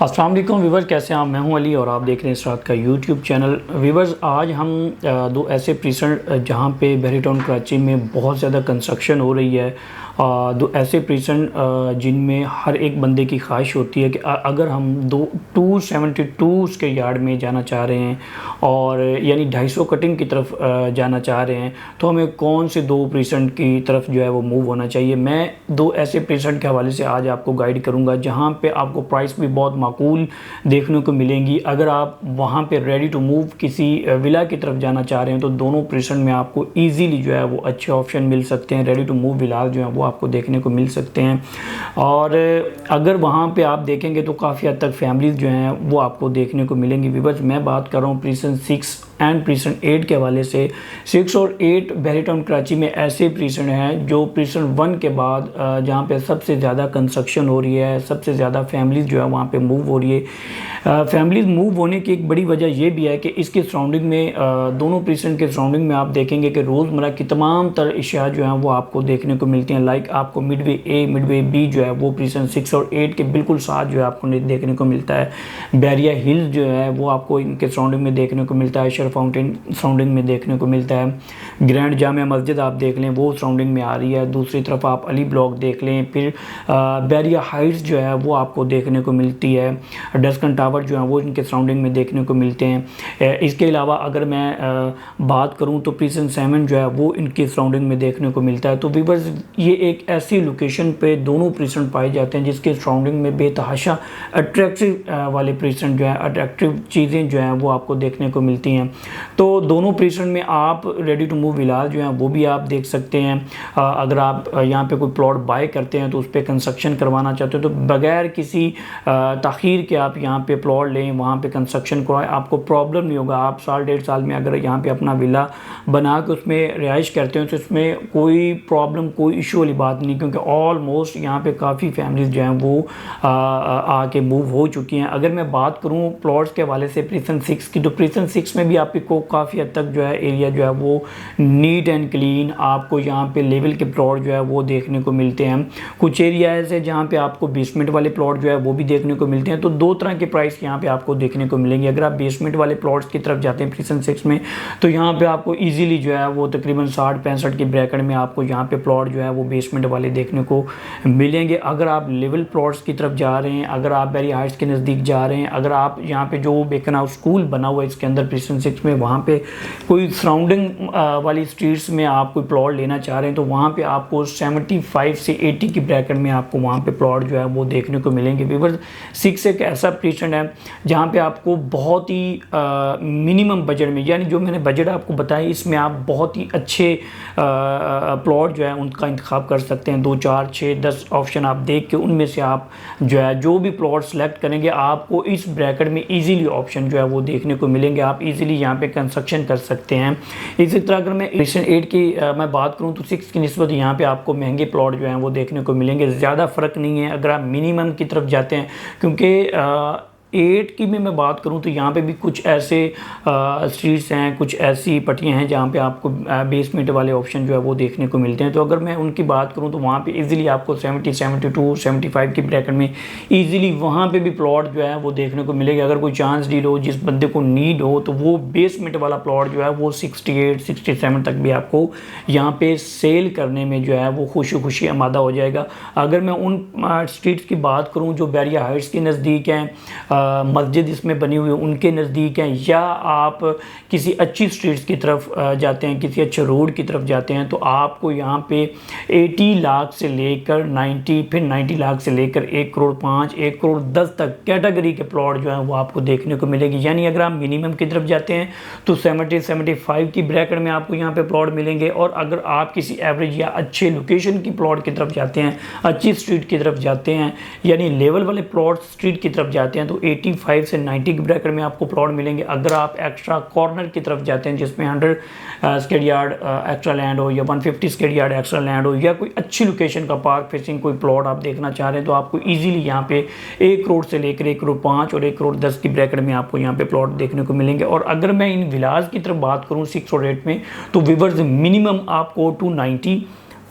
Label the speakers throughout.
Speaker 1: अस्सलाम वालेकुम वीवर्स, कैसे हैं आप? मैं हूं अली और आप देख रहे हैं इस का यूट्यूब चैनल। वीवर्स, आज हम दो ऐसे प्रीसेंट जहां पे बहरी टाउन कराची में बहुत ज़्यादा कंस्ट्रक्शन हो रही है, दो ऐसे प्रीसेंट जिनमें हर एक बंदे की ख्वाहिश होती है कि अगर हम 272 के यार्ड में जाना चाह रहे हैं और यानी 250 कटिंग की तरफ जाना चाह रहे हैं, तो हमें कौन से दो प्रीसेंट की तरफ जो है वो मूव होना चाहिए। मैं दो ऐसे प्रीसेंट के हवाले से आज आपको गाइड करूँगा जहाँ पे आपको प्राइस भी बहुत माकूल देखने को मिलेंगी। अगर आप वहाँ पे रेडी टू मूव किसी विला की तरफ जाना चाह रहे हैं तो दोनों प्रीसेंट में आपको ईजीली जो है वो अच्छे ऑप्शन मिल सकते हैं। रेडी टू मूव विला जो है वो आपको देखने को मिल सकते हैं और अगर वहाँ पे आप देखेंगे तो काफ़ी हद तक फैमिलीज जो हैं वो आपको देखने को मिलेंगी। वीवर्स, मैं बात कर रहा हूँ प्रीसेंट 6 एंड प्रीसेंट 8 के हवाले से। 6 और 8 बहरी टाउन कराची में ऐसे प्रीसेंट हैं जो प्रीसेंट 1 के बाद जहाँ पे सबसे ज़्यादा कंस्ट्रक्शन हो रही है, सबसे ज़्यादा फैमिलीज जो है वहाँ पे मूव हो रही है। फैमिलीज मूव होने की एक बड़ी वजह ये भी है कि इसके सराउंडिंग में दोनों प्रीसेंट के सराउंडिंग में आप देखेंगे कि रोज़मर्रा की तमाम तर अशिया जो हैं वो आपको देखने को मिलती हैं। लाइक आपको मिडवे ए, मिडवे बी जो है वो प्रीसेंट 6 और 8 के बिल्कुल साथ जो है आपको देखने को मिलता है। बैरिया हिल्स जो है वो आपको इनके सराउंडिंग में देखने को मिलता है। फाउंटेन सराउंडिंग में देखने को मिलता है। ग्रैंड जामिया मस्जिद आप देख लें वो सराउंडिंग में आ रही है। दूसरी तरफ आप अली ब्लॉक देख लें, फिर बैरिया हाइट्स जो है वो आपको देखने को मिलती है। डस्कन टावर जो है वो इनके सराउंडिंग में देखने को मिलते हैं। इसके अलावा अगर मैं बात करूं तो प्रीसेंट 7 जो है वो इनके सराउंडिंग में देखने को मिलता है। तो वीवर्स, ये एक ऐसी लोकेशन पे दोनों प्रीसेंट पाए जाते हैं जिसके सराउंडिंग में बेतहाशा अट्रैक्टिव वाले प्रीसेंट जो है, अट्रैक्टिव चीज़ें जो हैं वो आपको देखने को मिलती हैं। तो दोनों प्रीसेंट में आप रेडी टू मूव विलाज जो हैं वो भी आप देख सकते हैं। अगर आप यहाँ पे कोई प्लॉट बाय करते हैं तो उस पर कंस्ट्रक्शन करवाना चाहते हो तो बगैर किसी ताख़ीर के आप यहाँ पे प्लॉट लें, वहाँ पे कंस्ट्रक्शन करवाएं, आपको प्रॉब्लम नहीं होगा। आप साल डेढ़ साल में अगर यहाँ पे अपना विला बना के उसमें रिहाइश करते हो तो इसमें कोई प्रॉब्लम, कोई इशू वाली बात नहीं, क्योंकि ऑलमोस्ट यहाँ पे काफ़ी फैमिलीज जो हैं वो आके मूव हो चुकी हैं। अगर मैं बात करूँ प्लॉट्स के हवाले से प्रीसेंट 6 की, तो प्रीसेंट 6 में भी आपको काफ़ी हद तक जो है एरिया जो है वो नीट एंड क्लीन, आपको यहाँ पे लेवल के प्लॉट जो है वो देखने को मिलते हैं। कुछ एरियाज है जहाँ पे आपको बेसमेंट वाले प्लॉट जो है वो भी देखने को मिलते हैं। तो दो तरह के प्राइस यहाँ पे आपको देखने को मिलेंगे। अगर आप बेसमेंट वाले प्लॉट्स की तरफ जाते हैं प्रीसेंट 6 में, तो यहाँ पे आपको ईजिली जो है वो तकरीबन 60-65 की ब्रैकेट में आपको यहाँ पे प्लॉट जो है वो बेसमेंट वाले देखने को मिलेंगे। अगर आप लेवल प्लॉट्स की तरफ जा रहे हैं, अगर आप बैरी हाइट्स के नज़दीक जा रहे हैं, अगर आप यहाँ पे जो बेकन हाउस स्कूल बना हुआ है इसके अंदर प्रीसेंट 6 में, वहाँ पे कोई सराउंडिंग वाली स्ट्रीट्स में आप कोई प्लॉट लेना चाह रहे हैं तो वहाँ पे आपको 75 से 80 की ब्रैकेट में आपको वहाँ पे प्लॉट जो है वो देखने को मिलेंगे। वीवर्स, 6 एक ऐसा प्रीसेंट है जहाँ पे आपको बहुत ही मिनिमम बजट में, यानी जो मैंने बजट आपको बताया, इसमें आप बहुत ही अच्छे प्लॉट जो है उनका इंतखाब कर सकते हैं। 2, 4, 6, 10 ऑप्शन आप देख के उनमें से आप जो है जो भी प्लॉट सेलेक्ट करेंगे आपको इस ब्रैकेट में ईजिली ऑप्शन जो है वो देखने को मिलेंगे। आप ईजिली यहाँ पे कंस्ट्रक्शन कर सकते हैं। इसी तरह अगर मैं प्रीसेंट 8 की मैं बात करूँ तो 6 की निस्बत यहाँ पे आपको महंगे प्लॉट जो हैं वो देखने को मिलेंगे। ज़्यादा फ़र्क नहीं है अगर आप मिनिमम की तरफ जाते हैं, क्योंकि 8 की भी मैं बात करूं तो यहाँ पे भी कुछ ऐसे स्ट्रीट्स हैं, कुछ ऐसी पट्टियाँ हैं जहाँ पे आपको बेसमेंट वाले ऑप्शन जो है वो देखने को मिलते हैं। तो अगर मैं उनकी बात करूं तो वहाँ पे इजीली आपको 70, 72, 75 की ब्रैकेट में इजीली वहाँ पे भी प्लॉट जो है वो देखने को मिलेगा। अगर कोई चांस डील हो, जिस बंदे को नीड हो, तो वो बेसमेंट वाला प्लॉट जो है वो 68, 67 तक भी आपको यहाँ पे सेल करने में जो है वो खुशी खुशी आमादा हो जाएगा। अगर मैं उन स्ट्रीट्स की बात करूँ जो बैरिया हाइट्स के नज़दीक हैं, मस्जिद इसमें बनी हुई है उनके नज़दीक हैं, या आप किसी अच्छी स्ट्रीट्स की तरफ जाते हैं, किसी अच्छे रोड की तरफ जाते हैं, तो आपको यहाँ पे 80 लाख से लेकर 90, फिर 90 लाख से लेकर 1 करोड़ 5, 1 करोड़ 10 तक कैटेगरी के प्लॉट जो हैं वो आपको देखने को मिलेगी। यानी अगर आप मिनिमम की तरफ जाते हैं तो 70, 75 की ब्रैकेट में आपको यहाँ पे प्लॉट मिलेंगे। और अगर आप किसी एवरेज या अच्छे लोकेशन की प्लॉट की तरफ जाते हैं, अच्छी स्ट्रीट की तरफ जाते हैं, यानी लेवल वाले प्लॉट स्ट्रीट की तरफ जाते हैं, तो 85 से 90 की ब्रैकेट में आपको प्लॉट मिलेंगे। अगर आप एक्स्ट्रा कॉर्नर की तरफ जाते हैं जिसमें 100 स्क्वायर यार्ड एक्स्ट्रा लैंड हो, या 150 स्क्वायर यार्ड एक्स्ट्रा लैंड हो, या कोई अच्छी लोकेशन का पार्क फेसिंग कोई प्लॉट आप देखना चाह रहे हैं, तो आपको इजीली यहाँ पे 1 करोड़ से लेकर 1 करोड़ 5 और 1 करोड़ 10 की ब्रैकेट में आपको यहाँ पे प्लॉट देखने को मिलेंगे। और अगर मैं इन विलाज की तरफ बात करूँ 6 और 8 में, तो वीवर्स मिनिमम आपको 290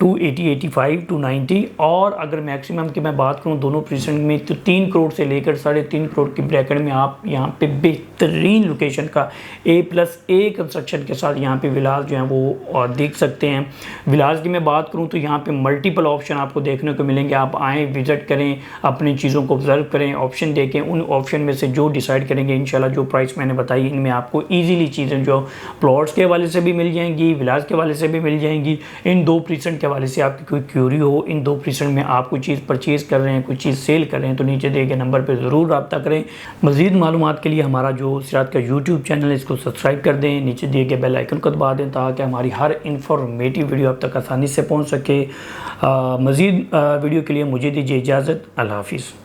Speaker 1: 280, 85 टू 90, और अगर मैक्सिमम की मैं बात करूं दोनों प्रीसेंट में तो 3 करोड़ से लेकर 3.5 करोड़ की ब्रैकेट में आप यहां पे बेहतरीन लोकेशन का A+A कंस्ट्रक्शन के साथ यहां पे विलास जो हैं वो देख सकते हैं। विलास की मैं बात करूं तो यहां पे मल्टीपल ऑप्शन आपको देखने को मिलेंगे। आप आएँ, विजिट करें, अपनी चीज़ों को ऑब्जर्व करें, ऑप्शन देखें, उन ऑप्शन में से जो डिसाइड करेंगे इंशाल्लाह जो प्राइस मैंने बताई इनमें आपको ईजिली चीज़ें जो प्लॉट्स के हवाले से भी मिल जाएंगी, विलास के हवाले से भी मिल जाएंगी। इन 2 प्रीसेंट के हवाले से आपकी कोई क्यूरी हो, इन 2 प्रीसेंट में आप कोई चीज़ परचेज़ कर रहे हैं, कोई चीज़ सेल कर रहे हैं, तो नीचे दिए गए नंबर पर ज़रूर रब्ता करें। मज़ीद मालूमात के लिए हमारा जो सिराज का यूट्यूब चैनल है इसको सब्सक्राइब कर दें, नीचे दिए गए बेल आइकन को दबा दें ताकि हमारी हर इंफॉर्मेटिव वीडियो आप तक आसानी से पहुँच सके। मज़ीद वीडियो के लिए मुझे दीजिए इजाज़त। अल्लाह हाफ़िज़।